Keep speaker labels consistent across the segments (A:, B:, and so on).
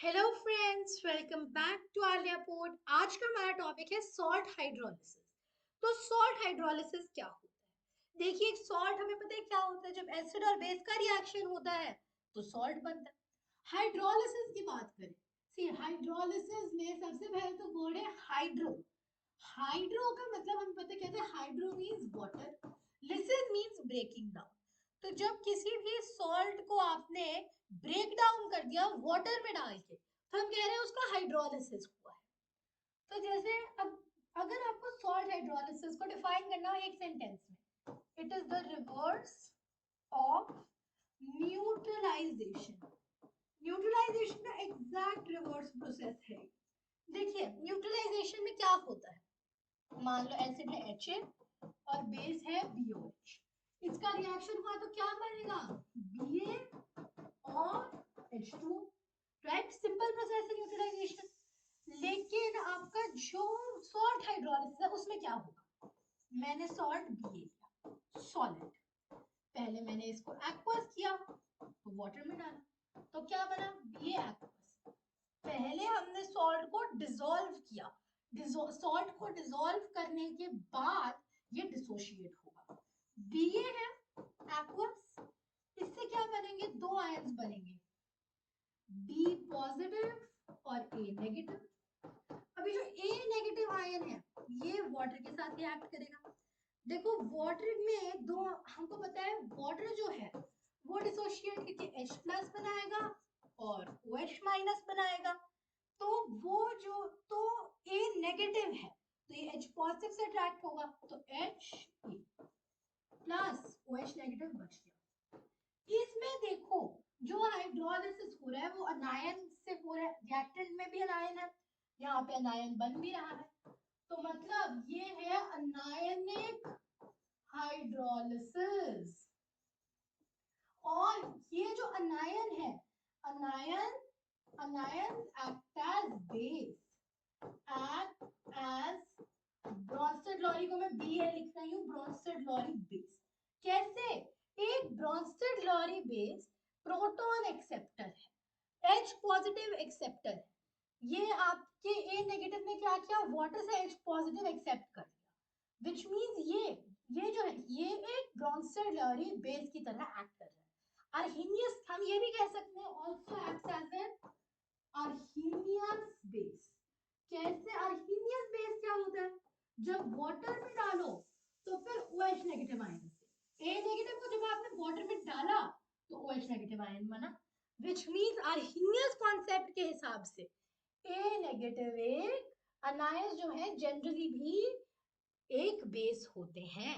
A: Hello friends, welcome back to Aliya port. आज का हमारा टॉपिक है सॉल्ट हाइड्रोलिसिस। तो सॉल्ट हाइड्रोलिसिस क्या होता है? देखिए, एक सॉल्ट हमें पता है क्या होता है। जब एसिड और बेस का रिएक्शन होता है तो सॉल्ट बनता है। हाइड्रोलिसिस की बात करें, सी हाइड्रोलिसिस में सबसे पहले तो वर्ड है हाइड्रो। हाइड्रो का मतलब हमें पता कहते हैं hydro means water, lysis means breaking down. तो जब किसी भी सॉल्ट को आपने ब्रेक डाउन कर दिया वाटर में डाल के, तो हम कह रहे हैं उसका हाइड्रोलिसिस हुआ है। तो जैसे अब अगर आपको सॉल्ट हाइड्रोलिसिस को डिफाइन करना हो एक सेंटेंस में, it is the reverse of neutralisation. Neutralisation का एग्जैक्ट रिवर्स प्रोसेस है। देखिए, न्यूट्रलाइजेशन में क्या होता है, मान लो एसिड है HA और बेस है BOH। इसका रिएक्शन हुआ तो क्या बनेगा, Ba और H2। राइट, सिंपल प्रोसेस है न्यूट्रलाइजेशन। लेकिन आपका जो सॉल्ट हाइड्रोलिसिस है उसमें क्या होगा, मैंने सॉल्ट Ba लिया, सॉलिड, पहले मैंने इसको एक्वस किया तो वाटर में डाला तो क्या बना Ba एक्वस। पहले हमने सॉल्ट को डिसॉल्व किया, सॉल्ट को डिसॉल्व करने के बाद ये डिसोशिएट होगा। Ba है एक्वस, इससे क्या बनेंगे, दो आयंस बनेंगे, B पॉजिटिव और A नेगेटिव। अभी जो A नेगेटिव आयन है ये वाटर के साथ रिएक्ट करेगा। देखो वाटर में दो, हमको पता है वाटर जो है वो डिसोशिएट करके H प्लस बनाएगा और OH माइनस बनाएगा। तो वो जो तो A नेगेटिव है तो ये H पॉजिटिव से अट्रैक्ट होगा तो H प्लस OH नेगेटिव बच गया। इसमें देखो जो हाइड्रोलिसिस हो रहा है वो अनायन से हो रहा है, रिएक्टेंट में भी अनायन है, यहाँ पे अनायन बन भी रहा है, तो मतलब ये है अनायनिक हाइड्रोलिसिस। और ये जो अनायन है, अनायन act as base, act as Bronsted Lowry को मैं BA लिख रही हूँ, ब्रॉन्स्टेड लॉरी बेस। कैसे, एक Bronsted Lowry base proton acceptor है, H पॉजिटिव एक्सेप्टर है। ये आपके A नेगेटिव ने क्या किया, वाटर से H पॉजिटिव एक्सेप्ट कर दिया, विच मींस ये जो है ये एक ब्रॉन्स्टेड लॉरी बेस की तरह एक्ट कर रहा है। अर्हीनियस हम ये भी कह सकते हैं, also acts as an Arrhenius base. कैसे, अर्हीनियस बेस क्या होता है, जब वाटर में डालो तो फिर OH नेगेटिव आयन से, A नेगेटिव को जब आपने वाटर में डाला तो OH नेगेटिव आयन बना, विच मींस अर्हीनियस कॉन्सेप्ट के हिसाब से A नेगेटिव एक अनायन जो है जनरली भी एक बेस होते हैं।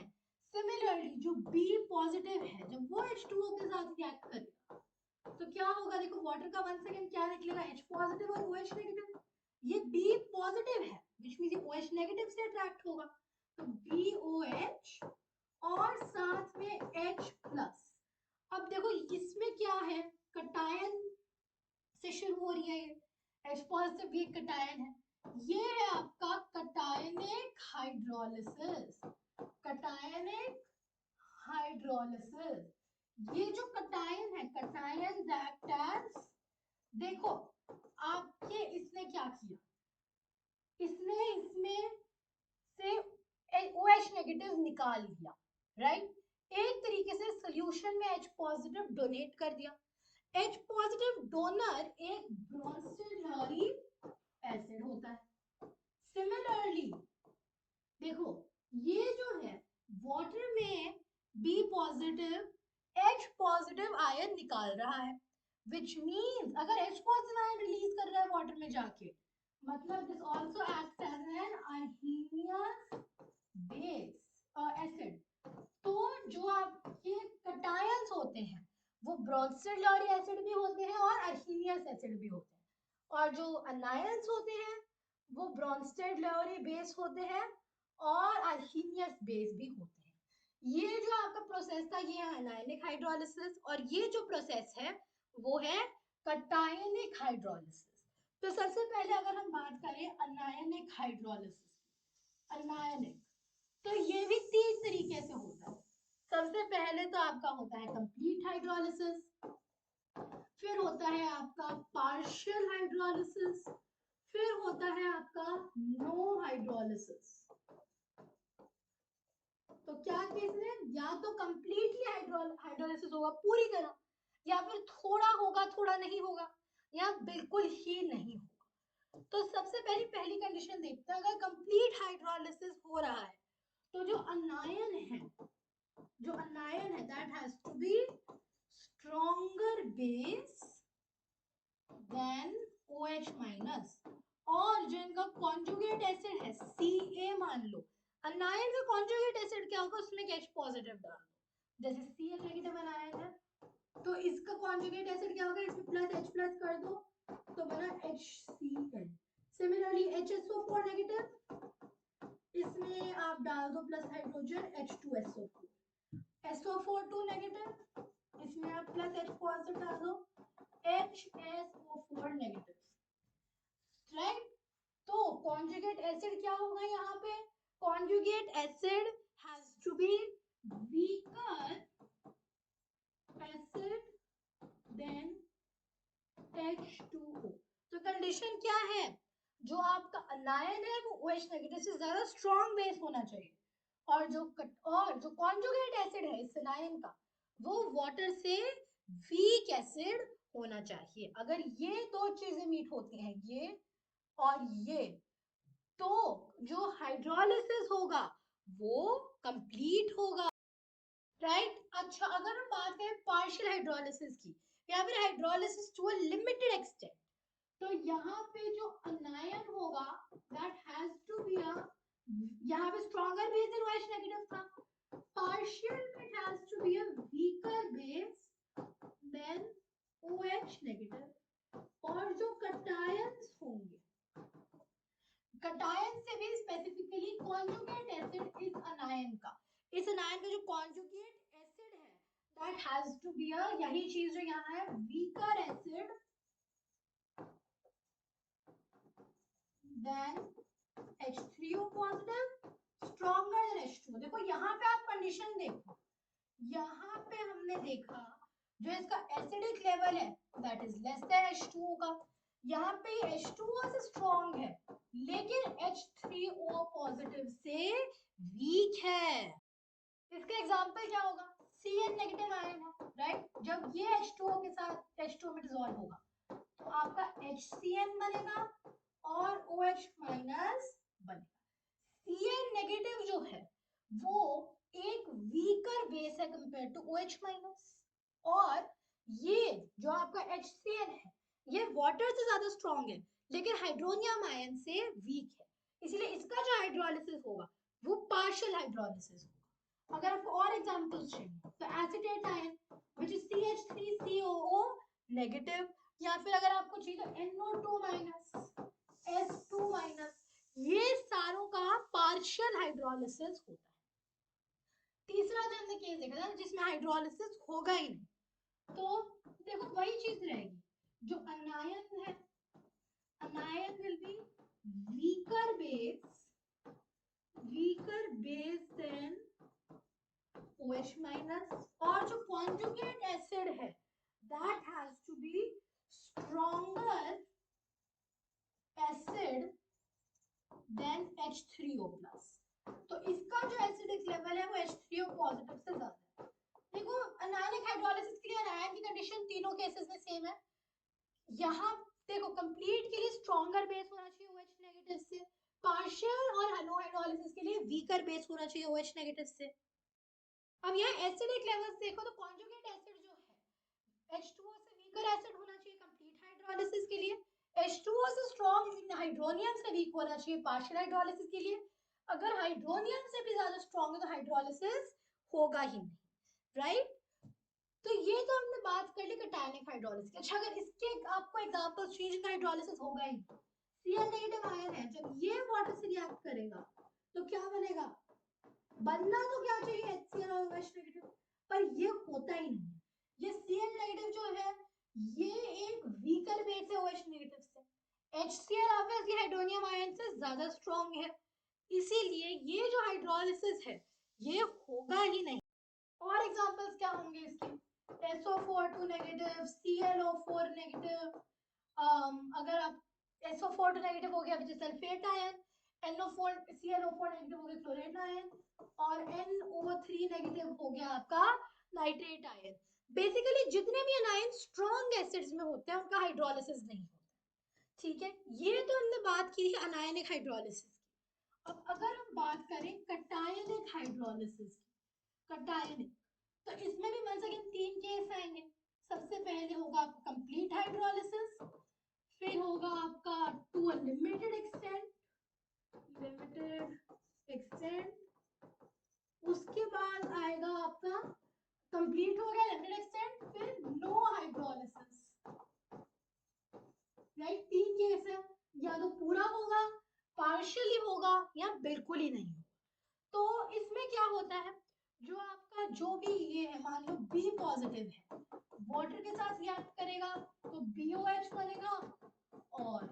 A: सिमिलरली जो B पॉजिटिव है जब वो H2O के साथ रिएक्ट करेगा तो क्या होगा, देखो वाटर का वन सेकेंड क्या निकलेगा, H पॉजिटिव और OH नेगेटिव। ये B पॉजिटिव है विच मींस ये OH नेगेटिव से अट्रैक्ट होगा तो BOH और साथ में H प्लस। अब देखो इसमें क्या है, कटायन से शुरू हो रही है, ये H पॉजिटिव भी एक कटायन है, ये है आपका कटायनिक हाइड्रोलिसिस। कटायनिक हाइड्रोलिसिस, ये जो कटायन है, कटायन दैट एज, देखो आपके इसने क्या किया, इसने इसमें से OH नेगेटिव निकाल लिया, राइट, एक तरीके से सॉल्यूशन में H पॉजिटिव डोनेट कर दिया। H पॉजिटिव डोनर एक ब्रोंसिलरी एसिड होता है। सिमिलरली देखो ये जो है वाटर में B positive H positive ion निकाल रहा है, which means अगर H पॉजिटिव आयन रिलीज कर रहा है वाटर में जाके, मतलब this also acts as an Arrhenius base acid. तो जो आपके कटायंस होते हैं वो ब्रोंस्टेड लॉरी एसिड भी होते हैं और अर्हीनियस एसिड भी होते हैं, और जो अनायंस होते हैं वो ब्रोंस्टेड लॉरी बेस होते हैं और अर्हीनियस बेस भी होते हैं। ये जो आपका प्रोसेस था ये है अनायनिक हाइड्रोलिसिस, और ये जो प्रोसेस है वो है कटायनिक हाइड्रोलिसिस। तो सबसे पहले अगर हम बात करें अनायनिक हाइड्रोलिसिस, अनायनिक तो ये भी तीन तरीके से होता है। सबसे पहले तो आपका होता है कंप्लीट हाइड्रोलिसिस, फिर होता है आपका पार्शियल हाइड्रोलिसिस, फिर होता है आपका नो हाइड्रोलिसिस। तो क्या केस है, या तो कंप्लीटली हाइड्रोलिसिस होगा पूरी तरह, या फिर थोड़ा होगा थोड़ा नहीं होगा, या बिल्कुल ही नहीं होगा। तो सबसे पहली कंडीशन देखते हैं, अगर कंप्लीट हाइड्रोलिसिस हो रहा है तो जो अनायन है that has to be stronger base than OH minus, और जो इनका कॉन्जुगेट एसिड है Ca मान लो, अनायन का कॉन्जुगेट एसिड क्या होगा, उसमें H पॉजिटिव डाल दो, जैसे Cl नेगेटिव अनायन है तो इसका कॉन्जुगेट एसिड क्या होगा, इसमें प्लस H प्लस कर दो तो बना HCl। सिमिलरली HSO4 नेगेटिव, इसमें आप डाल दो plus hydrogen H2SO4, SO4 2 negative, इसमें आप प्लस H पॉजिटिव डाल दो HSO4 नेगेटिव, राइट। तो कॉन्जुगेट एसिड क्या होगा यहाँ पे, conjugate acid has to be weaker acid than H2O। तो कंडीशन क्या है, जो आपका अनायन है वो OH नेगेटिव से ज्यादा स्ट्रॉन्ग बेस होना चाहिए, और जो कॉन्जुगेट एसिड है इस अनायन का वो वाटर से वीक एसिड होना चाहिए। अगर ये दो चीजें मीट होती हैं, ये और ये, तो जो हाइड्रोलिसिस होगा वो कंप्लीट होगा, राइट। अच्छा, अगर हम बात करें पार्शियल हाइड्रोलिसिस की, या फिर hydrolysis to a limited extent, तो यहाँ पे जो अनायन होगा that has to be a, यहाँ पे stronger base in OH negative था, पार्शियल में it has to be a weaker base than OH negative, और जो कटायंस होंगे, कटायन से भी स्पेसिफिकली कॉन्जुगेट एसिड इस अनायन का, इस अनायन का जो कॉन्जुगेट एसिड है that has to be a, यही चीज जो यहाँ है, weaker acid than H3O positive stronger than H2O। देखो यहाँ पे आप कंडीशन देखो, यहाँ पे हमने देखा जो इसका एसिडिक लेवल है that is less than H2O का, यहाँ पे H2O से स्ट्रॉन्ग है लेकिन H3O पॉजिटिव से वीक है। इसका एग्जांपल क्या होगा, Cn नेगेटिव आयन है, राइट। जब ये H2O के साथ H2O में डिसॉल्व होगा तो आपका HCN बनेगा और OH माइनस बनेगा। Cn नेगेटिव जो है वो एक वीकर बेस है कंपेयर टू OH माइनस, और ये जो आपका HCN है ये वाटर से ज्यादा स्ट्रॉन्ग है लेकिन हाइड्रोनियम आयन से वीक है, इसलिए इसका जो हाइड्रोलिसिस होगा वो पार्शियल हाइड्रोलिसिस होगा। अगर आपको और एग्जांपल्स चाहिए तो acetate ion which is CH3COO negative, या फिर अगर आपको चाहिए तो NO2 माइनस S2 माइनस, ये सारों का पार्शियल हाइड्रोलिसिस होता है। तीसरा जो हमने केस देखा था जिसमें हाइड्रोलिसिस होगा ही नहीं, तो देखो वही चीज रहेगी, जो अनायन है, anion will be weaker base than OH minus, और जो कॉन्जुगेट एसिड है that has to be stronger acid than H3O plus. तो इसका जो एसिडिक लेवल है वो H3O पॉजिटिव से ज्यादा है। देखो अनायनिक हाइड्रोलिसिस के लिए अनायन की कंडीशन तीनों केसेस में सेम है। यहाँ देखो कंप्लीट के लिए स्ट्रॉन्गर बेस होना चाहिए OH नेगेटिव से, पार्शियल और नो हाइड्रोलिसिस के लिए वीकर बेस होना चाहिए OH नेगेटिव से। अब यहाँ एसिडिक लेवल्स देखो तो कॉन्जुगेट एसिड जो है H2O से वीकर एसिड होना चाहिए कंप्लीट हाइड्रोलिसिस के लिए, H2O से स्ट्रॉन्ग हाइड्रोनियम से वीक होना चाहिए पार्शियल हाइड्रोलिसिस के लिए। अगर हाइड्रोनियम से भी ज्यादा स्ट्रॉन्ग है तो हाइड्रोलिसिस होगा ही नहीं, राइट। तो ये तो हमने बात कर ली कटायनिक हाइड्रोलिसिस की। अच्छा, अगर इसके आपको एग्जांपल चाहिए जिनका हाइड्रोलिसिस होगा ही, Cl नेगेटिव आयन है, जब ये वाटर से रिएक्ट करेगा तो क्या बनेगा, बनना तो क्या चाहिए HCl और OH नेगेटिव, पर ये होता ही नहीं है। ये Cl नेगेटिव जो है ये एक वीकर बेस है OH नेगेटिव से, HCl ऑब्वियसली हाइड्रोनियम आयन से ज्यादा स्ट्रॉन्ग है, इसीलिए ये जो हाइड्रोलिसिस है ये होगा ही नहीं। और एग्जांपल्स क्या होंगे इसके, SO4 2 नेगेटिव, ClO4 नेगेटिव, अगर SO4 तो नेगेटिव हो गया which is sulphate ion, NO4 ClO4 negative हो गया क्लोराइड आयन, और NO3 नेगेटिव हो गया आपका नाइट्रेट आयन। बेसिकली जितने भी अनायन स्ट्रॉन्ग एसिड्स में होते हैं उनका हाइड्रोलिसिस नहीं होता। ठीक है, ये तो हमने बात की थी अनायनिक हाइड्रोलिसिस की। अब अगर हम बात करें कटायनिक हाइड्रोलिसिस की, कटायनिक, तो इसमें भी वंस अगेन 3 केस आएंगे। सबसे पहले होगा आपका कंप्लीट हाइड्रोलिसिस, फिर होगा आपका टू अ लिमिटेड एक्सटेंट, उसके बाद आएगा आपका कंप्लीट हो गया लिमिटेड एक्सटेंट, फिर नो हाइड्रोलिसिस। राइट, 3 केस है, या तो पूरा होगा, पार्शियली होगा, या बिल्कुल ही नहीं। तो इसमें क्या होता है, जो आपका जो भी ये है, मान लो बी पॉजिटिव है, वाटर के साथ रिएक्ट करेगा तो BOH बनेगा और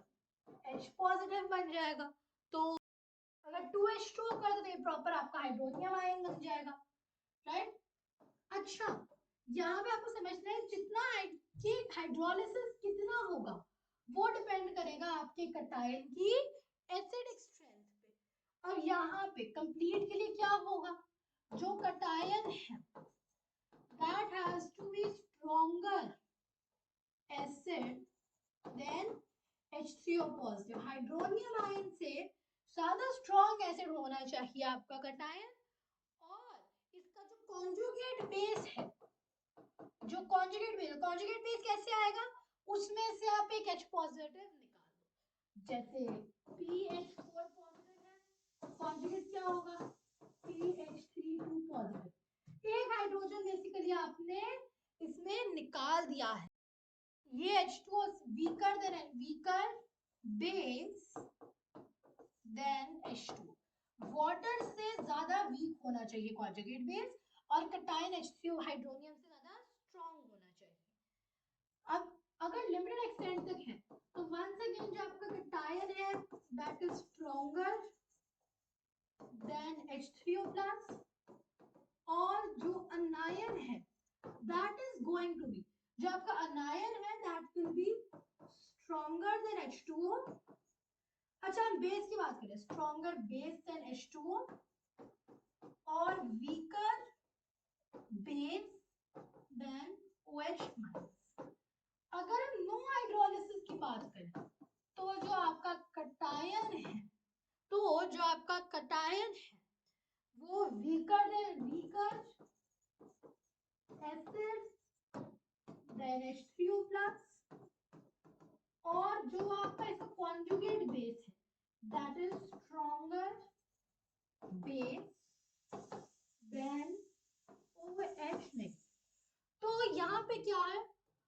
A: H पॉजिटिव बन जाएगा। तो अगर 2H2 कर दो प्रॉपर आपका हाइड्रोनियम आयन बन जाएगा। राइट, अच्छा यहाँ पे आपको समझना है जितना हाइड्रोलिसिस कितना होगा वो डिपेंड करेगा आपके कटायन की एसिडिक स्ट्रेंथ पे। अब यहाँ पे कंप्लीट के लिए क्या होगा, जो कटायन है that has to be stronger acid than H3O positive। Hydronium ion से ज्यादा स्ट्रॉन्ग एसिड होना चाहिए आपका कटायन, और इसका जो कॉन्जुगेट बेस है, जो कॉन्जुगेट बेस कैसे आएगा, उसमें से आप एक H पॉजिटिव निकाल दो। जैसे PH4 पॉजिटिव है, कॉन्जुगेट क्या होगा, PH32 पॉजिटिव। एक हाइड्रोजन बेसिकली आपने इसमें निकाल दिया है। ये H2O weaker base than H2। Water से ज्यादा वीक होना चाहिए कॉन्जुगेट बेस, और कटायन H3O हाइड्रोनियम से ज्यादा स्ट्रॉन्ग होना चाहिए। अब अगर लिमिटेड एक्सटेंट तक है तो वंस अगेन जो आपका कटायन है that is stronger than H3O plus, और जो अनायन है that is going to be, जो आपका अनायन है that will be stronger than H2O। अच्छा हम बेस की बात करें, स्ट्रॉन्गर बेस देन H2O और weaker base than OH minus. अगर हम नो हाइड्रोलिसिस की बात करें तो जो आपका कटायन है, वो weaker acid than H3O plus, और जो आपका इसका कॉन्जुगेट बेस है that is stronger base than OH negative. तो यहाँ पे क्या है,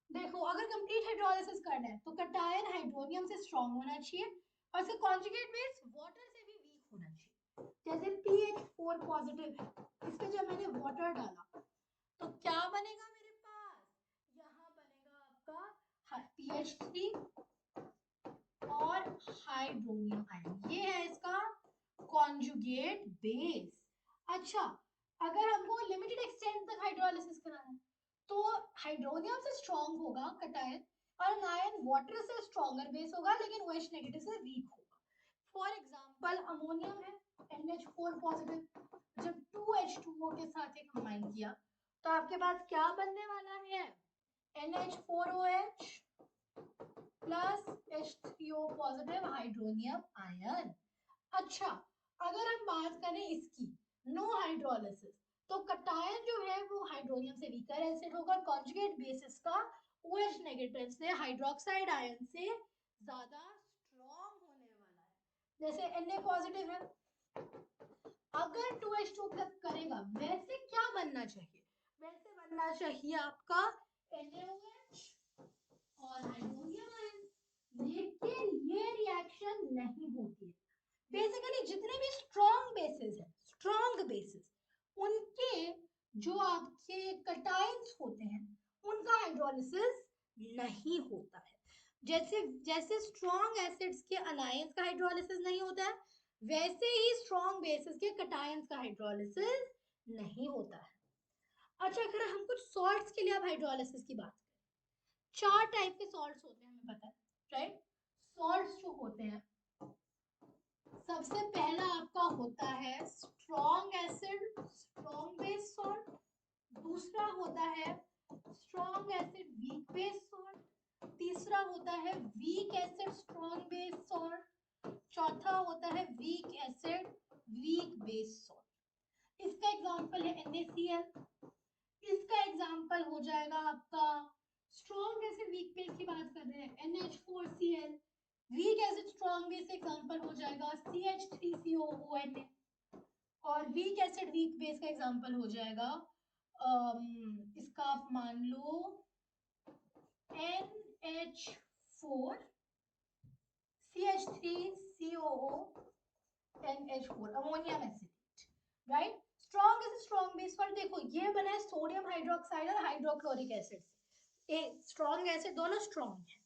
A: देखो अगर कंप्लीट हाइड्रोलिसिस करना है तो कटायन हाइड्रोनियम से स्ट्रॉन्ग होना चाहिए और इसका कॉन्जुगेट बेस वाटर से भी वीक होना चाहिए। जैसे PH4 पॉजिटिव है, इस पे जब मैंने वाटर डाला तो क्या बनेगा मेरे पास, यहाँ बनेगा आपका PH3 और हाइड्रोनियम आयन, ये है इसका कॉन्जुगेट बेस। अच्छा अगर हमको लिमिटेड एक्सटेंट तक हाइड्रोलिसिस कराना है तो हाइड्रोनियम से स्ट्रॉन्ग होगा कटायन, और आयन वाटर से स्ट्रॉन्गर बेस होगा लेकिन OH नेगेटिव से वीक होगा। फॉर एग्जांपल अमोनियम है NH4 पॉजिटिव, जब 2H2O के साथ एक कंबाइन किया तो आपके पास क्या बनने वाला है, NH4OH plus H3O positive hydronium ion. अच्छा अगर हम बात करें इसकी नो हाइड्रोलिसिस, तो कटायन जो है वो हाइड्रोनियम से वीकर एसिड होगा, कॉन्जुगेट बेसिस का OH नेगेटिव से हाइड्रोक्साइड आयन से ज्यादा स्ट्रॉन्ग होने वाला है। जैसे Na पॉजिटिव है, अगर 2H2 प्लस करेगा वैसे क्या बनना चाहिए, वैसे बनना चाहिए आपका NaOH और हाइड्रोनियम आयन, लेकिन ये रिएक्शन नहीं होती है। बेसिकली जितने भी स्ट्रॉन्ग बेसिस उनके जो आपके कटायंस होते हैं उनका हाइड्रोलिसिस नहीं होता है। जैसे जैसे स्ट्रॉन्ग एसिड्स के अनायंस का हाइड्रोलिसिस नहीं होता है, वैसे ही स्ट्रॉन्ग बेसिस के कटायंस का हाइड्रोलिसिस नहीं होता है। अच्छा अगर हम कुछ सॉल्ट्स के लिए अब हाइड्रोलिसिस की बात करें, 4 टाइप के सॉल्ट्स होते हैं हमें पता है, राइट। सॉल्ट्स जो होते है strong acid, strong base salt, दूसरा होता है strong acid weak base salt, तीसरा होता है weak acid strong base salt, चौथा होता है weak acid weak base salt. इसका एग्जांपल है NaCl, इसका एग्जांपल हो जाएगा आपका स्ट्रॉन्ग एसिड वीक बेस की बात कर रहे हैं NH4Cl, weak acid strong base example हो जाएगा CH3COONA, और वीक एसिड वीक बेस का एग्जांपल हो जाएगा इसका आप मान लो NH4 CH3COO NH4 ammonium acid, right. Strong acid strong base पर देखो ये बना है सोडियम हाइड्रोक्साइड और हाइड्रोक्लोरिक एसिड से, स्ट्रॉन्ग एसिड दोनों स्ट्रॉन्ग है।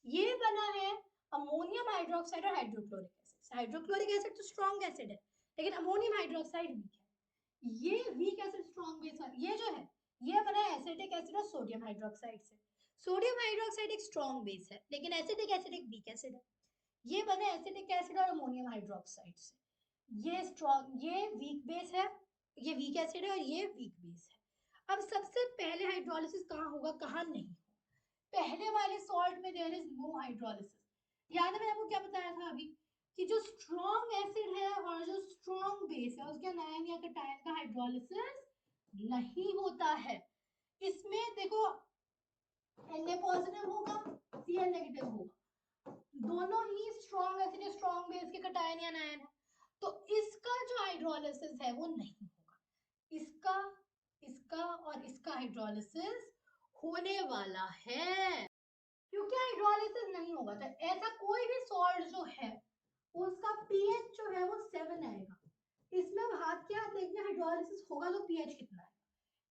A: ये बना है अमोनियम हाइड्रोक्साइड और हाइड्रोक्लोरिक एसिड। हाइड्रोक्लोरिक एसिड तो स्ट्रॉन्ग एसिड है लेकिन अमोनियम हाइड्रोक्साइड वीक है। ये वीक एसिड स्ट्रॉन्ग बेस ये जो है ये बना है एसिटिक एसिड और सोडियम हाइड्रोक्साइड से। सोडियम हाइड्रोक्साइड एक स्ट्रॉन्ग बेस है लेकिन एसिटिक एसिड एक वीक एसिड है। ये बना एसिटिक एसिड और अमोनियम हाइड्रोक्साइड से। ये स्ट्रॉन्ग, ये वीक बेस है, ये वीक एसिड है और ये वीक बेस है। अब सबसे पहले हाइड्रोलिसिस कहाँ होगा, कहाँ नहीं। पहले वाले सॉल्ट में देयर इज नो हाइड्रोलिसिस। याद है मैंने आपको क्या बताया था अभी कि जो स्ट्रॉन्ग एसिड है और जो स्ट्रॉन्ग बेस है उसके आयन या कैटायन का हाइड्रोलिसिस नहीं होता है। इसमें देखो Na पॉजिटिव होगा, Cl नेगेटिव होगा, दोनों ही स्ट्रॉन्ग एसिड या स्ट्रॉन्ग बेस के कैटायन या आयन है, तो इसका जो हाइड्रोलिसिस है वो नहीं होगा। इसका, इसका और इसका हाइड्रोलिसिस होने वाला है। क्योंकि हाइड्रोलिसिस नहीं होगा तो ऐसा कोई भी सॉल्ट जो है उसका pH जो है वो 7 आएगा। इसमें अब हाथ क्या देखना, हाइड्रोलिसिस होगा तो pH कितना है।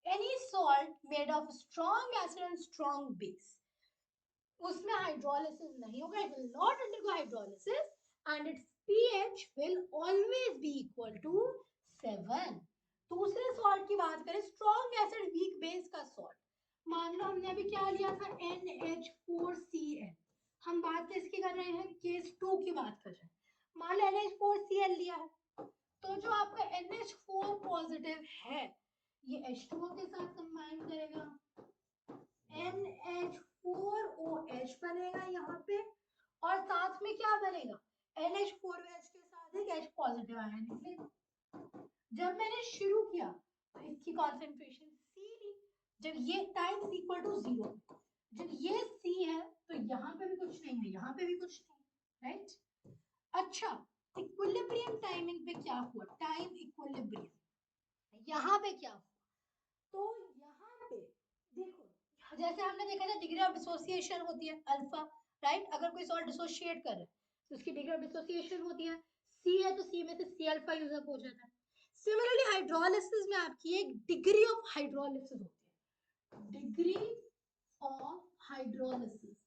A: Any salt made of strong acid and strong base, उसमें हाइड्रोलिसिस नहीं होगा, it will not undergo hydrolysis and its pH will always be equal to 7। दूसरे सॉल्ट की बात करें स्ट्रॉन्ग एसिड वीक बेस का सॉल्ट, मान लो हमने अभी क्या लिया था NH4Cl, हम बात किसकी कर रहे हैं, केस 2 की बात कर रहे हैं। मान लो NH4Cl लिया है तो जो आपका NH4 पॉजिटिव है ये H2O के साथ कंबाइन करेगा, NH4OH बनेगा यहाँ पे, और साथ में क्या बनेगा NH4OH के साथ एक H पॉजिटिव आयन निकलेगा। जब मैंने शुरू किया तो इसकी कॉन्सेंट्रेशन C ली, जब ये टाइम्स इक्वल टू 0, जब ये C है तो यहाँ पे भी कुछ नहीं है, यहाँ पे भी कुछ नहीं, राइट। अच्छा, इक्विलिब्रियम टाइमिंग पे क्या हुआ, टाइम इक्विलिब्रियम यहाँ पे क्या हुआ, तो यहाँ पे देखो जैसे हमने देखा था डिग्री ऑफ डिसोसिएशन होती है अल्फा, राइट। अगर कोई सॉल्ट डिसोशिएट कर रहा है तो उसकी डिग्री ऑफ डिसोसिएशन होती है, सी है तो सी में से सी अल्फा यूज अप हो जाता है। सिमिलरली हाइड्रोलिसिस में आपकी एक डिग्री ऑफ हाइड्रोलिसिस होती है, degree of hydrolysis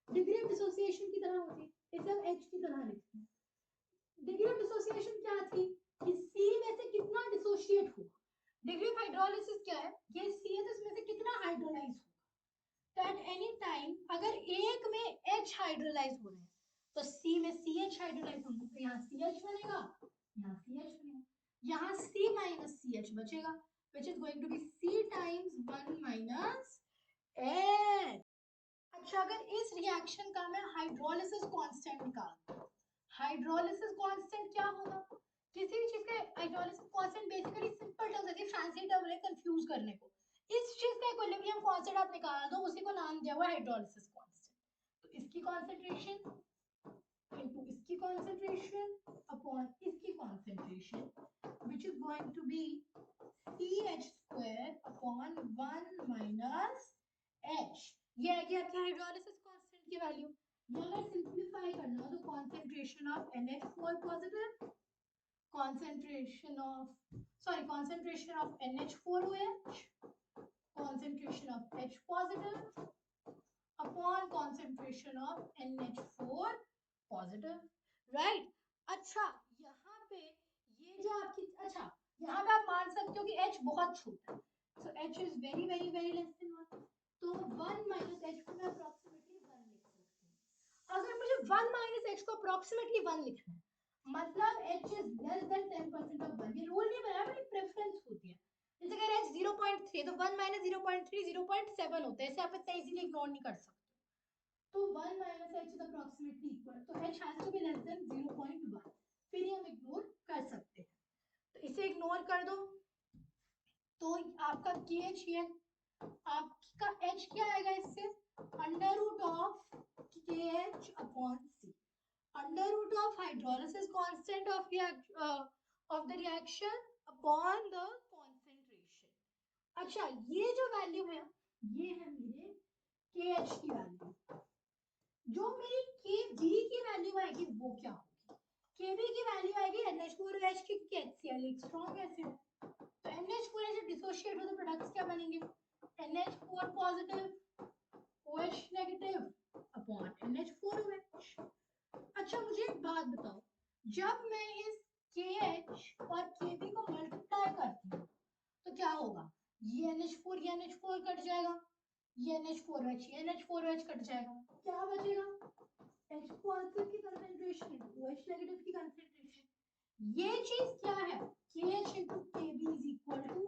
A: degree of dissociation की तरह होती है, इसे हम H की तरह लिखते हैं। डिग्री ऑफ डिसोसिएशन क्या थी कि C में से कितना डिसोशिएट हुआ, डिग्री ऑफ हाइड्रोलिसिस क्या है, ये C है तो इसमें से कितना हाइड्रोलाइज होगा। तो एट एनी टाइम अगर एक में H हाइड्रोलाइज हो रहे हैं तो C में CH हाइड्रोलाइज होंगे, तो यहाँ CH बनेगा, यहाँ CH बनेगा, यहाँ C माइनस CH बचेगा which is going to be C times 1 minus H। अच्छा, अगर इस रिएक्शन का मैं हाइड्रोलिसिस कांस्टेंट निकाल, हाइड्रोलिसिस कांस्टेंट क्या होगा, किसी भी चीज का hydrolysis constant basically simple terms है, फैंसी टर्म है कंफ्यूज करने को। इस चीज का इक्विलिब्रियम कांस्टेंट आप निकाल दो, उसी को नाम दिया हुआ है हाइड्रोलिसिस कांस्टेंट। तो इसकी कॉन्सेंट्रेशन इनटू इसकी कॉन्सेंट्रेशन अपॉन इसकी concentration which is going to be CH square upon 1 minus H। ये है कि आपके हाइड्रोलिसिस कांस्टेंट की वैल्यू। अगर सिंपलीफाई करना हो तो concentration of NH4 positive, concentration of NH4OH, concentration of H positive upon concentration of NH4 positive, right। अच्छा, यहाँ पे ये जो आपकी, अच्छा यहाँ पे आप मान सकते हो कि H बहुत छोटा है, so H is very very very less than 1, तो 1 minus H को मैं approximately 1 लिख सकती हूँ। अगर मुझे 1 minus H को approximately 1 लिखना है मतलब H is less than 10% of 1। ये रूल नहीं बनाया, बट प्रेफरेंस होती है। जैसे अगर H 0.3 तो 1 माइनस 0.3 0.7 होता है, इसे आप इतना इजीली इग्नोर नहीं कर सकते। तो 1 minus H is approximately equal, तो H has to be less than 0.1, फिर हम इग्नोर कर सकते हैं। तो इसे इग्नोर कर दो, तो आपका KH ये आपका H क्या आएगा इससे, under root of KH upon C, under root of hydrolysis constant of the reaction upon the concentration. अच्छा, ये जो वैल्यू है ये है मेरे KH की वैल्यू। जो मेरी KB की वैल्यू आएगी वो क्या होगी, KB की वैल्यू आएगी NH4OH की HCl, एक स्ट्रॉन्ग एसिड है, तो NH4OH डिसोशिएट हो तो प्रोडक्ट्स क्या बनेंगे, NH4 positive OH negative upon NH4OH। अच्छा मुझे एक बात बताओ, जब मैं इस KH और KB को मल्टीप्लाई करती हूँ तो क्या होगा, ये NH4 कट जाएगा, ये NH4OH ये NH4OH कट जाएगा, क्या बचेगा, H पॉजिटिव की कंसंट्रेशन OH नेगेटिव की कंसंट्रेशन। ये चीज क्या है, KH into KB is equal to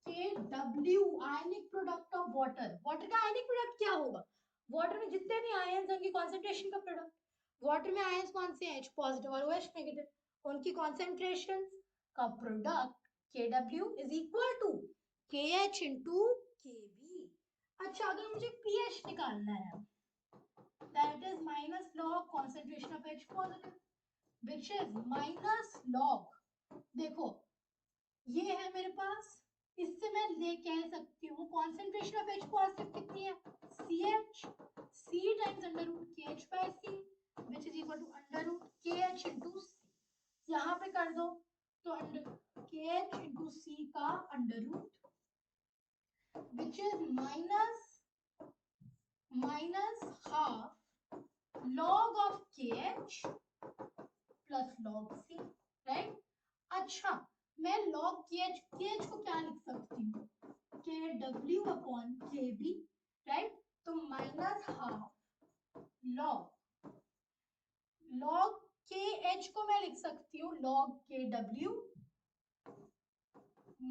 A: KW ionic product of water. Water का आयनिक प्रोडक्ट क्या होगा, वाटर में जितने भी आयंस हैं उनकी कॉन्सेंट्रेशन का प्रोडक्ट। वाटर में आयंस कौन से हैं, H पॉजिटिव और OH नेगेटिव, उनकी कॉन्सेंट्रेशन का product KW is equal to KH into KB। अच्छा अगर मुझे pH निकालना है, that is minus log concentration of H positive, which is minus log, देखो ये है मेरे पास, इससे मैं ले कह सकती हूँ कॉन्सेंट्रेशन ऑफ H पॉजिटिव कितनी है, CH, C times under root KH by C, which is equal to under root KH into C। यहाँ पे कर दो तो अंडर KH into C का under root, which is minus half log of KH plus log C, right. अच्छा मैं log KH को क्या लिख सकती हूँ, KW अपॉन KB, राइट। तो माइनस हाफ log KH को मैं लिख सकती हूँ log KW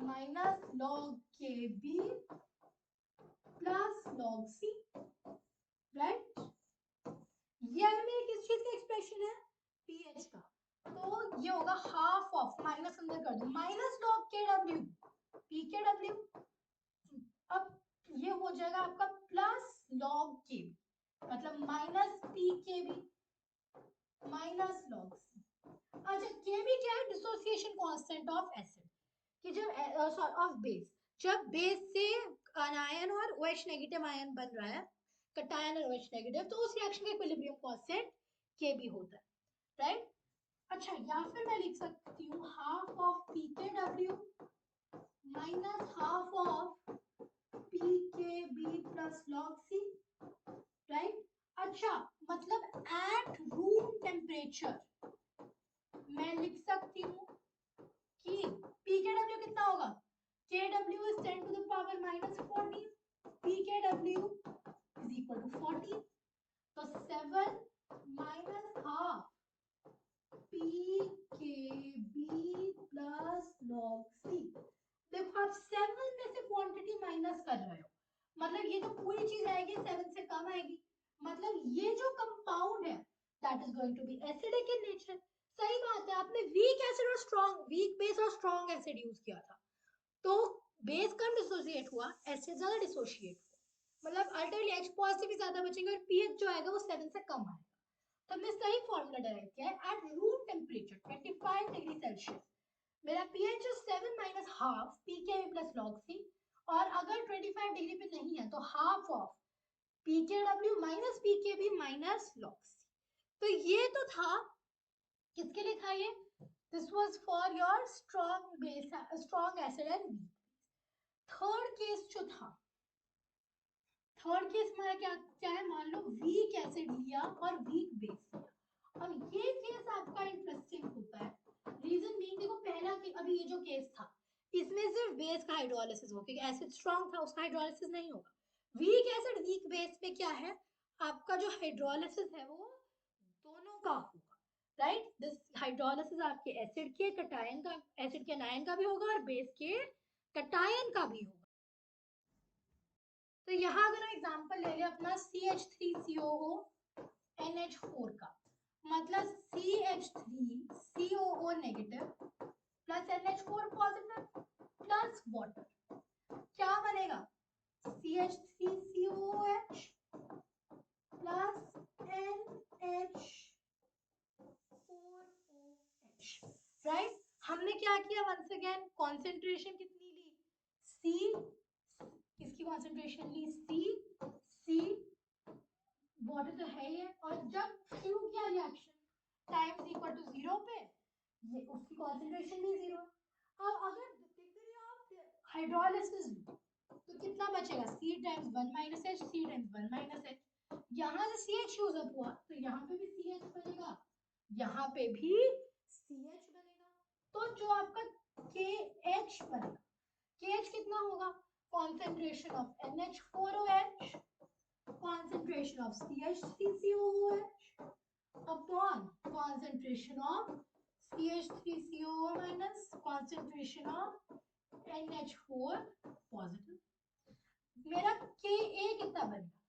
A: minus log KB plus log C, right. ये मेरे किस चीज का एक्सप्रेशन है, pH का, तो ये होगा हाफ ऑफ, माइनस अंदर कर दो, माइनस log KW pKW, अब ये हो जाएगा आपका प्लस log KB, मतलब minus pKB minus log C। अच्छा KB क्या है, डिसोसिएशन कांस्टेंट ऑफ एसिड, कि जब ऑफ बेस, जब बेस से अनायन और OH नेगेटिव आयन बन रहा है, कटायन और OH नेगेटिव, तो उस रिएक्शन का इक्विलिब्रियम कांस्टेंट KB होता है, राइट। अच्छा या फिर मैं लिख सकती हूँ half of pKW minus half of pKb plus log C, right. अच्छा मतलब एट रूम टेम्परेचर मैं लिख सकती हूँ कि pKw कितना होगा, KW is 10 to the power minus 14, pKw is equal to 14, तो 7 minus half pKb plus log C। देखो आप 7 में से क्वांटिटी माइनस कर रहे हो, मतलब ये जो पूरी चीज आएगी 7 से कम आएगी, मतलब ये जो कंपाउंड है that is going to be acidic in nature. सही बात है, आपने वीक एसिड और स्ट्रॉन्ग, वीक बेस और स्ट्रॉन्ग एसिड यूज किया था, तो बेस कम डिसोसिएट हुआ, एसिड ज्यादा डिसोसिएट हुआ, मतलब अल्टीमेटली H पॉजिटिव भी ज्यादा बचेंगे और pH जो आएगा वो 7 से कम आएगा। तो हमने सही फॉर्मूला डायरेक्ट किया है, at room temperature 25 degree Celsius मेरा pH 7 minus half pKb plus log C, और अगर 25 डिग्री पे नहीं है तो half of pKw minus pKb minus log C। तो ये तो था किसके लिए था ये, this was for your strong base, strong acid and weak. Third case जो था, थर्ड केस हमारा क्या क्या है, मान लो वीक एसिड लिया और वीक बेस लिया। अब ये केस आपका इंटरेस्टिंग होता है, रीजन बीइंग देखो पहला अभी ये जो केस था इसमें सिर्फ बेस का हाइड्रोलिसिस हो, क्योंकि एसिड स्ट्रांग था उसका हाइड्रोलिसिस नहीं होगा। वीक एसिड वीक बेस पे क्या है, आपका जो हाइड्रोलिसिस है वो दोनों का होगा, राइट। दिस हाइड्रोलिसिस आपके एसिड के कटायन का, एसिड के अनायन का भी होगा और बेस के कटायन का भी होगा। तो यहाँ अगर हम एग्जांपल ले लें अपना CH3COO NH4 का, मतलब CH3COO negative plus NH4 positive plus water, क्या बनेगा? CH3COOH plus NH4OH, right. हमने क्या किया? वंस अगेन कॉन्सेंट्रेशन कितनी ली? C, इसकी कॉन्सेंट्रेशन ली C वाटर तो है ही है, और जब शुरू किया रिएक्शन टाइम इक्वल टू 0 पे, ये उसकी कॉन्सेंट्रेशन भी 0 है। अब अगर डिग्री ऑफ हाइड्रोलिसिस तो कितना बचेगा? C times 1 minus H, C times 1 minus H। यहाँ से CH यूज अप हुआ तो यहाँ पे भी CH बनेगा, यहाँ पे भी CH बनेगा। तो जो आपका KH बनेगा, KH कितना होगा? Concentration of NH4OH concentration of CH3COOH upon concentration of CH3COO minus concentration of NH4 positive। मेरा Ka कितना बनेगा?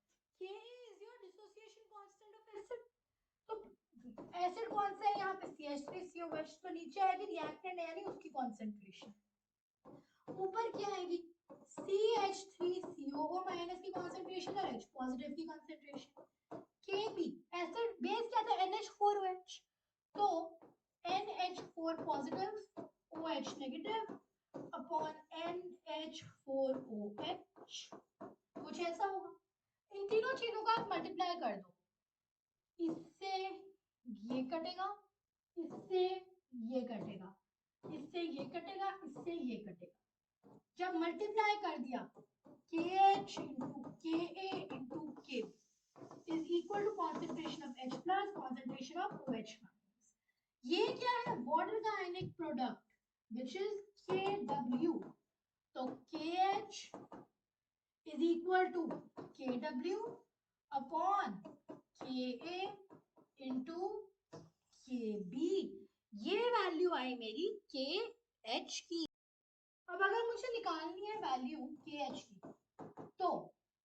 A: Ka is your dissociation constant of acid। तो एसिड कौन सा है यहाँ पे? CH3COOH, तो नीचे आएगी रिएक्टेंट यानी उसकी कॉन्सेंट्रेशन, ऊपर क्या आएगी? CH3COO माइनस की कॉन्सेंट्रेशन और H पॉजिटिव की कॉन्सेंट्रेशन। Kb एसिड बेस क्या था? NH4OH, तो NH4 positive OH negative upon NH4OH, कुछ ऐसा होगा। इन तीनों चीजों का आप मल्टीप्लाई कर दो, इससे ये कटेगा, इससे ये कटेगा, इससे ये कटेगा, इससे ये कटेगा। जब मल्टीप्लाई कर दिया KH into Ka into Kb is equal to concentration of H plus concentration of OH minus। ये क्या है? वाटर का ionic product which is Kw, तो KH is equal to Kw upon Ka into Kb, ये value आई मेरी KH की। अब अगर मुझे निकालनी है वैल्यू KH की, तो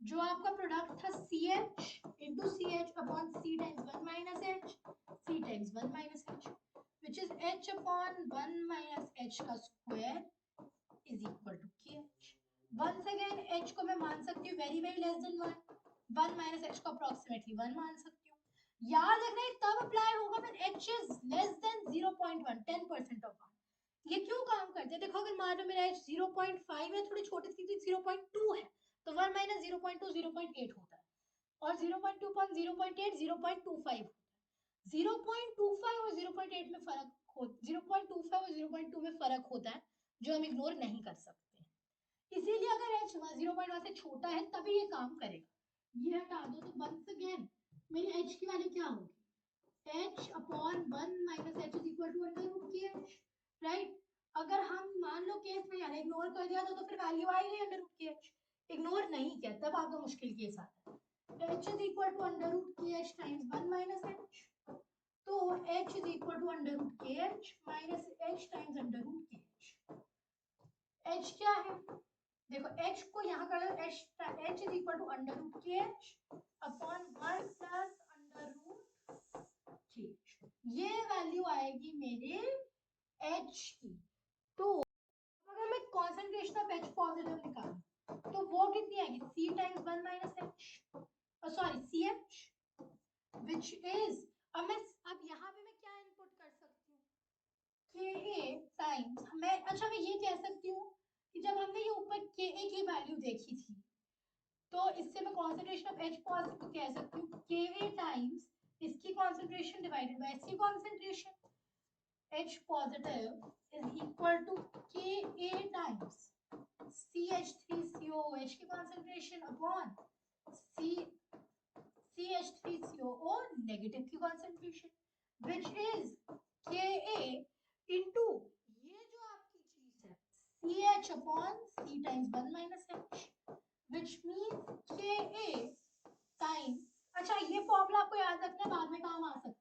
A: जो आपका प्रोडक्ट था CH into CH upon C times 1 minus H, C times 1 minus H, which is H upon 1 minus H का square is equal to KH। Once again H को मैं मान सकती हूँ very very less than 1, 1 minus H को approximately 1 मान सकती हूँ। याद रखना है तब अप्लाई होगा when H is less than 0.1, 10% of 1। ये क्यों काम करते हैं? देखो अगर मान लो मेरा H 0.5 है, थोड़ी छोटी सी 0.2 है, तो 1 माइनस 0.2 0.8 होता है, और 0.2 पर 0.8 0.25 होता है। 0.25 और 0.8 में फर्क हो, 0.25 और 0.2 में फर्क होता है जो हम इग्नोर नहीं कर सकते। इसीलिए अगर H 0.1 से छोटा है तभी ये काम करेगा। ये हटा दो तो वंस अगेन मेरी H की वैल्यू क्या होगी? H upon 1 minus H is equal to under root KH, right. अगर हम मान लो केस में यानी इग्नोर कर दिया तो फिर वैल्यू आएगी अंडर रूट KH। इग्नोर नहीं किया तब आपका मुश्किल केस आता है। H is equal to under root KH times 1 minus H, तो H is equal to under root KH minus H times under root KH। H क्या है? देखो H को यहाँ कर दो, H is equal to under root KH upon 1 plus under root KH, ये value आएगी मेरे H की। तो अगर मैं कॉन्सेंट्रेशन ऑफ H पॉजिटिव निकालूं तो वो कितनी आएगी? C times 1 minus H, sorry CH, which is, अब यहाँ पे मैं क्या इनपुट कर सकती हूँ? Ka times, मैं ये कह सकती हूँ कि जब हमने ये ऊपर Ka की वैल्यू देखी थी तो इससे मैं कॉन्सेंट्रेशन ऑफ H पॉजिटिव कह सकती हूँ Ka टाइम्स इसकी कॉन्सेंट्रेशन डिवाइडेड बाय इसकी concentration. H positive is equal to Ka times CH3COOH की concentration upon CH3COO negative की concentration, which is Ka into ये जो आपकी चीज है CH upon C times 1 minus H, which means Ka times, ये formula आपको याद रखना है, बाद में काम आ सकता है,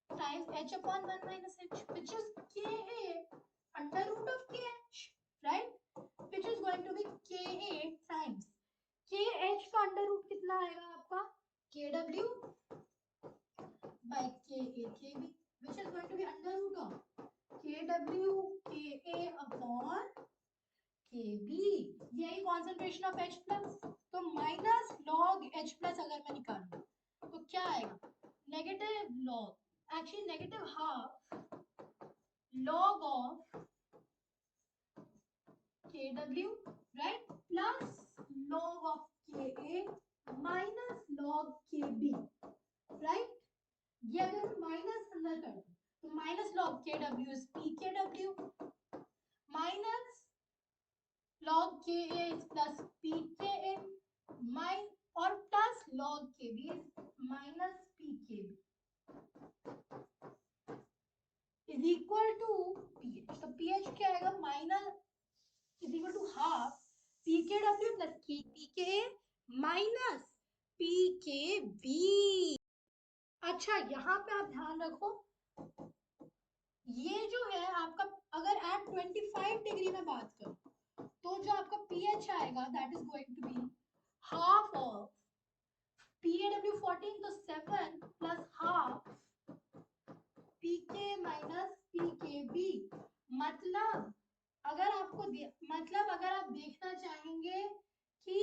A: times H H upon 1 minus H, which is Ka under root of Kh, right? Which is going to be Ka times Kh का अंडर रूट कितना आएगा आपका? Kw by Ka, which is going to be under root of Kw Ka upon Kb. यही concentration of H plus, तो minus log H plus अगर मैं निकालूं तो क्या आएगा? Negative log, actually negative half log of Kw, right, plus log of Ka minus log Kb, right? ये अगर माइनस अंदर कर दूं तो minus log Kw is Pkw minus log Ka is plus Pka और plus log Kb is minus Pkb is equal to pH. तो pH क्या आएगा? Minus is equal to half Pkw plus Pka minus Pkb. अच्छा, यहाँ पे आप ध्यान रखो, ये जो है आपका, अगर at 25 डिग्री में बात करूं तो जो आपका pH आएगा that is going to be half of PaW 14 तो 7 plus half Pk minus Pkb. मतलब अगर आपको अगर आप देखना चाहेंगे कि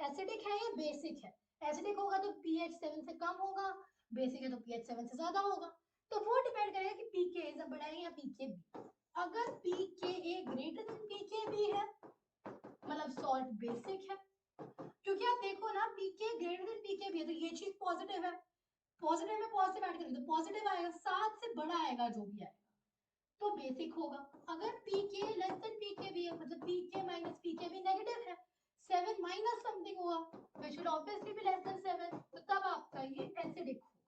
A: एसिडिक है या बेसिक है, एसिडिक होगा तो pH 7 से कम होगा, बेसिक है तो pH 7 से ज्यादा होगा, तो वो डिपेंड करेगा कि Pk से बड़ा है या Pkb. अगर Pka ग्रेटर देन Pkb है मतलब सॉल्ट बेसिक है, क्योंकि आप देखो ना Pk ग्रेटर देन Pkb है तो ये चीज पॉजिटिव है, पॉजिटिव में पॉजिटिव ऐड करेंगे तो पॉजिटिव आएगा, 7 से बड़ा आएगा जो भी आएगा तो बेसिक होगा. अगर Pk लेस देन Pkb है मतलब Pk माइनस Pkb नेगेटिव है, 7 माइनस समथिंग होगा which will obviously be less than 7, तो तब आपका ये एसिडिक होगा.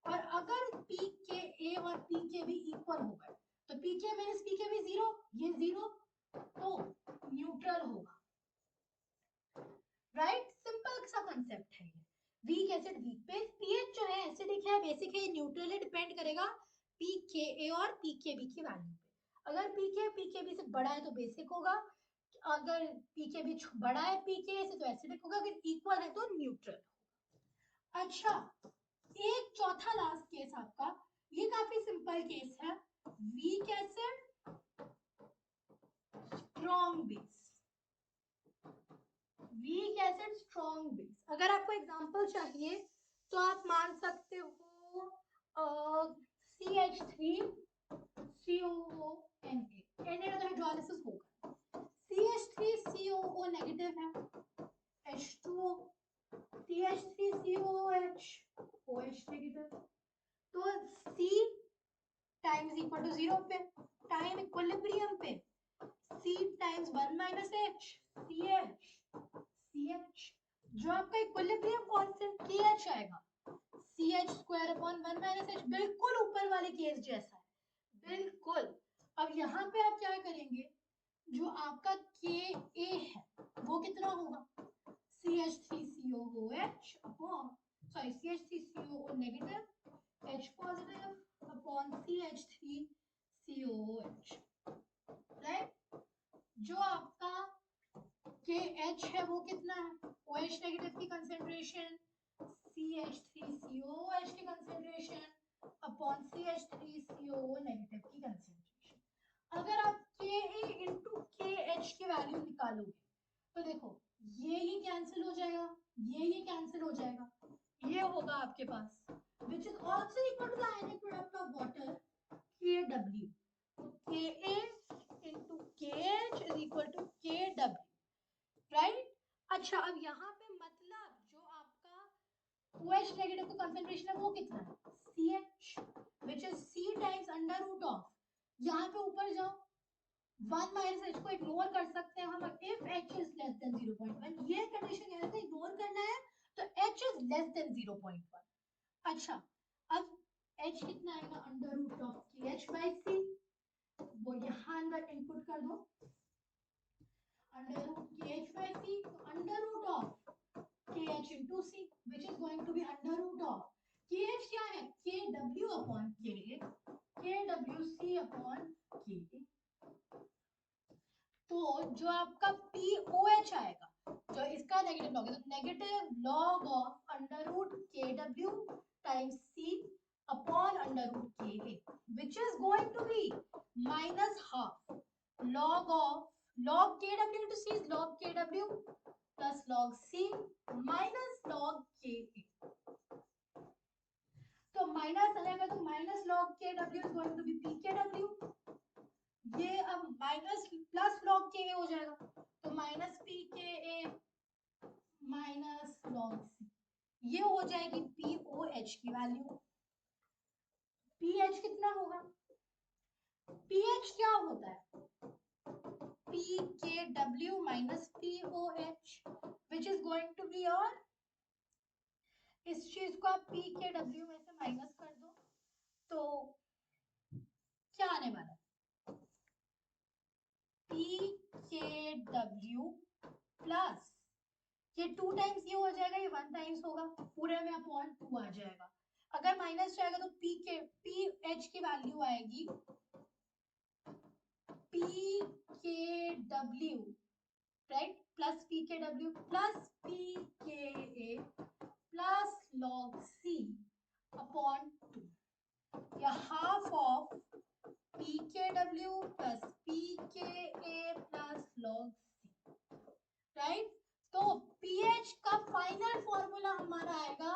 A: और अगर Pka और Pkb इक्वल हो गए तो Pk माइनस Pkb 0, ये 0 तो न्यूट्रल होगा, राइट? सिंपल सा कांसेप्ट है ये. Weak acid weak base, pH जो है एसिडिक है बेसिक है, न्यूट्रल है, डिपेंड करेगा Pka और Pkb की वैल्यू पे. अगर Pk Pkb से बड़ा है तो बेसिक होगा, अगर Pkb बड़ा है Pka से तो एसिडिक होगा, अगर इक्वल है तो न्यूट्रल. अच्छा, एक चौथा लास्ट केस आपका, ये काफी सिंपल केस है, weak acid strong base. Weak acid strong base, अगर आपको एग्जांपल चाहिए तो आप मान सकते हो CH3COONA, Na का हाइड्रोलाइसिस होगा, CH3COO नेगेटिव है, H2O, CH3COOH OH नेगेटिव, तो C टाइम्स इक्वल टू 0 पे, टाइम इक्विलिब्रियम पे C times 1 minus H CH, जो आपका इक्विलिब्रियम कांस्टेंट KH आएगा CH square upon 1 minus H, बिल्कुल ऊपर वाले केस जैसा है, बिल्कुल. अब यहाँ पे आप क्या करेंगे, जो आपका Ka है वो कितना होगा, CH3COOH upon CH3COO negative H positive upon CH3COOH, right? जो आपका KH है वो कितना है, OH नेगेटिव की कंसेंट्रेशन CH3COOH की कंसेंट्रेशन अपॉन CH3COO नेगेटिव की कंसेंट्रेशन. अगर आप Ka into KH की वैल्यू निकालोगे तो देखो ये कैंसिल हो जाएगा, ये कैंसिल हो जाएगा, ये होगा आपके पास which is also equal to the ionic product of water Kw. Ka into KH is equal to Kw, right? अच्छा, अब यहाँ पे मतलब जो आपका OH नेगेटिव का कंसेंट्रेशन है वो कितना है, CH which is C times under root of, यहाँ पे ऊपर जाओ 1 माइनस H को इग्नोर कर सकते हैं हम, if H is less than 0.1, ये कंडीशन यहाँ से इग्नोर करना है तो H is less than 0.1. अच्छा, अब H कितना आएगा, under root of KH by C, वो यहाँ अंदर इनपुट कर दो, under root KH by C, so under root of KH into C, which is going to be under root of KH क्या है, KW upon Ka, KWC upon Ka। तो जो आपका POH आएगा, जो इसका नेगेटिव लॉग है, तो negative log of under root KW times C upon under root Ka, which is going to be minus half log of log KW into C is log KW plus log C minus log Ka। तो minus आ जाएगा, तो minus log KW is going to be PKW, ये अब minus plus log Ka हो जाएगा, तो minus PKa minus log C, ये हो जाएगी POH की वैल्यू। pH कितना होगा? pH क्या होता है? PKW minus POH, which is going to be your, इस चीज को आप PKW में से माइनस कर दो तो क्या आने वाला है? PKW प्लस ये 2 टाइम्स ये हो जाएगा, ये 1 टाइम्स होगा, पूरे में अपॉन 2 आ जाएगा। अगर माइनस जाएगा तो PH की वैल्यू आएगी PKW right plus PKW plus PKa plus log C upon 2, या half of PKW plus PKa plus log C, right. तो pH का फाइनल फॉर्मूला हमारा आएगा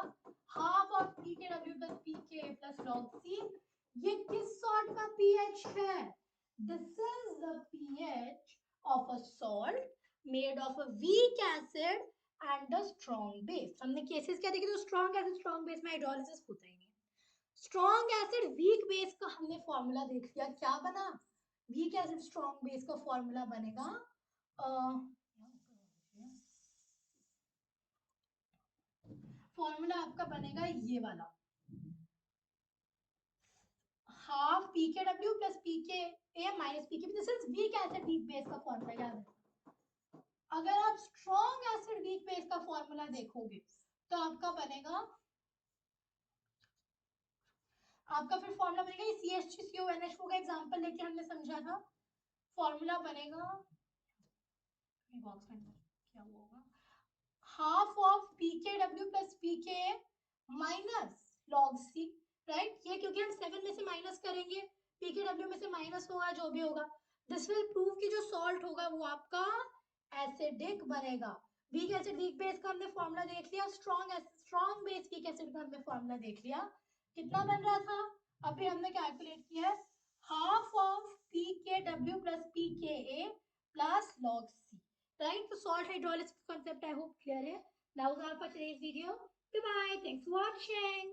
A: half of PKW plus PKa plus log C। ये किस salt का pH है? This is the pH of a salt made of a weak acid and a strong base। हमने cases क्या देखे? तो स्ट्रॉन्ग एसिड स्ट्रॉन्ग बेस में hydrolysis होता ही नहीं। स्ट्रॉन्ग एसिड वीक बेस का हमने फॉर्मूला देख लिया, क्या बना? वीक एसिड स्ट्रॉन्ग बेस का फॉर्मूला बनेगा फॉर्मूला आपका बनेगा ये वाला, half PKW plus PKa minus PKb, this is weak acid weak base का फॉर्मूला, याद है। अगर आप स्ट्रॉन्ग एसिड वीक बेस का फॉर्मूला देखोगे तो आपका बनेगा, आपका फिर फॉर्मूला बनेगा ये CH3CONH4 का एग्जांपल लेके हमने समझा था। फॉर्मूला बनेगा बॉक्स में क्या होगा, half of PKW plus PKa minus log C, right. ये क्योंकि हम 7 में से माइनस करेंगे, PKW में से माइनस होगा, जो भी होगा, दिस विल प्रूव कि जो सॉल्ट होगा वो आपका एसिडिक बनेगा। वीक एसिड वीक बेस का हमने फॉर्मूला देख लिया, स्ट्रॉन्ग बेस वीक एसिड का हमने फॉर्मूला देख लिया, कितना बन रहा था अभी हमने कैलकुलेट किया, half of PKW plus PKa plus log C, right? So salt hydrolysis concept I hope clear है. That was all for today's video. Goodbye. Thanks for watching.